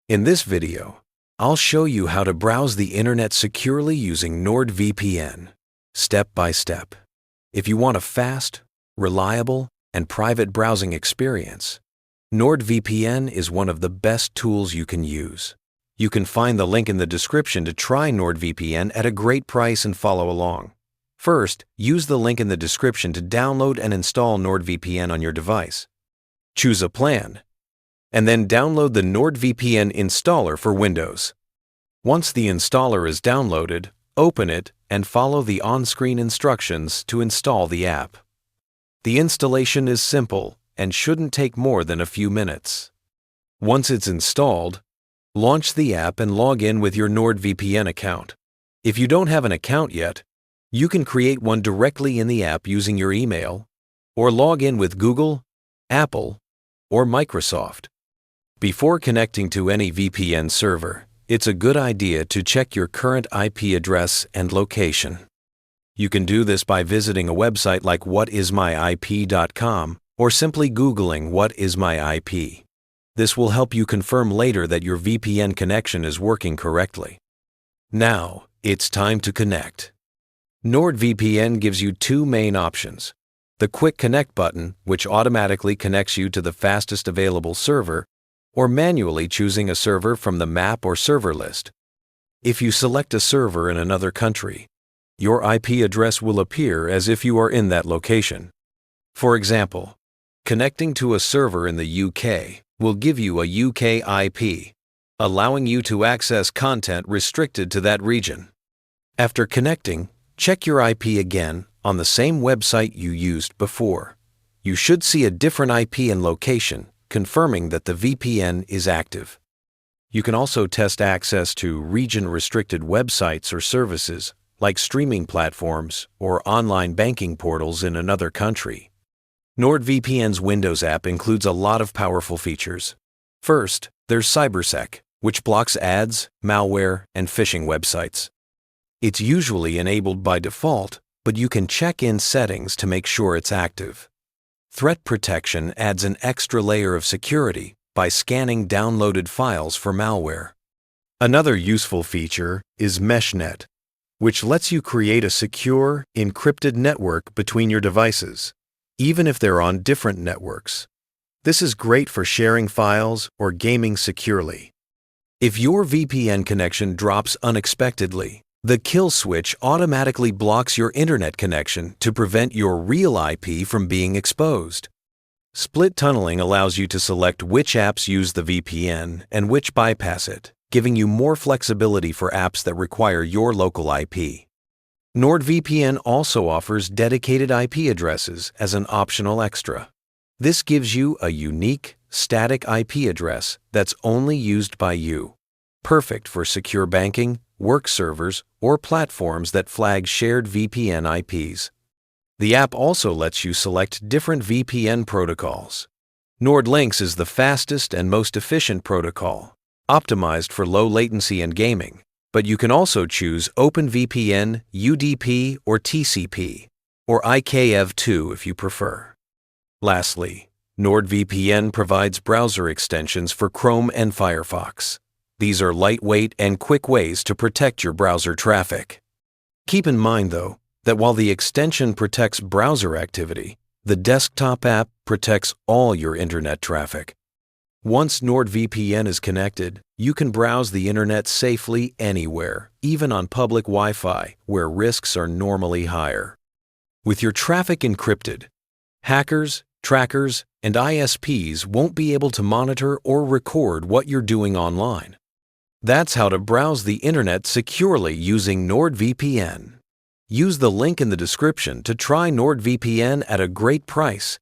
In this video, I'll show you how to browse the internet securely using NordVPN, step by step. If you want a fast, reliable, and private browsing experience, NordVPN is one of the best tools you can use. You can find the link in the description to try NordVPN at a great price and follow along. First, use the link in the description to download and install NordVPN on your device. Choose a plan, and then download the NordVPN installer for Windows. Once the installer is downloaded, open it and follow the on-screen instructions to install the app. The installation is simple and shouldn't take more than a few minutes. Once it's installed, launch the app and log in with your NordVPN account. If you don't have an account yet, you can create one directly in the app using your email, or log in with Google, Apple, or Microsoft. Before connecting to any VPN server, it's a good idea to check your current IP address and location. You can do this by visiting a website like whatismyip.com or simply Googling "What is my IP?" This will help you confirm later that your VPN connection is working correctly. Now, it's time to connect. NordVPN gives you two main options: the Quick Connect button, which automatically connects you to the fastest available server, or manually choosing a server from the map or server list. If you select a server in another country, your IP address will appear as if you are in that location. For example, connecting to a server in the UK will give you a UK IP, allowing you to access content restricted to that region. After connecting, check your IP again on the same website you used before. You should see a different IP and location, confirming that the VPN is active. You can also test access to region-restricted websites or services, like streaming platforms or online banking portals in another country. NordVPN's Windows app includes a lot of powerful features. First, there's CyberSec, which blocks ads, malware, and phishing websites. It's usually enabled by default, but you can check in settings to make sure it's active. Threat Protection adds an extra layer of security by scanning downloaded files for malware. Another useful feature is MeshNet, which lets you create a secure, encrypted network between your devices, even if they're on different networks. This is great for sharing files or gaming securely. If your VPN connection drops unexpectedly, the kill switch automatically blocks your internet connection to prevent your real IP from being exposed. Split tunneling allows you to select which apps use the VPN and which bypass it, giving you more flexibility for apps that require your local IP. NordVPN also offers dedicated IP addresses as an optional extra. This gives you a unique, static IP address that's only used by you, perfect for secure banking, work servers, or platforms that flag shared VPN IPs. The app also lets you select different VPN protocols. NordLynx is the fastest and most efficient protocol, optimized for low latency and gaming, but you can also choose OpenVPN, UDP, or TCP, or IKEv2 if you prefer. Lastly, NordVPN provides browser extensions for Chrome and Firefox. These are lightweight and quick ways to protect your browser traffic. Keep in mind, though, that while the extension protects browser activity, the desktop app protects all your internet traffic. Once NordVPN is connected, you can browse the internet safely anywhere, even on public Wi-Fi, where risks are normally higher. With your traffic encrypted, hackers, trackers, and ISPs won't be able to monitor or record what you're doing online. That's how to browse the internet securely using NordVPN. Use the link in the description to try NordVPN at a great price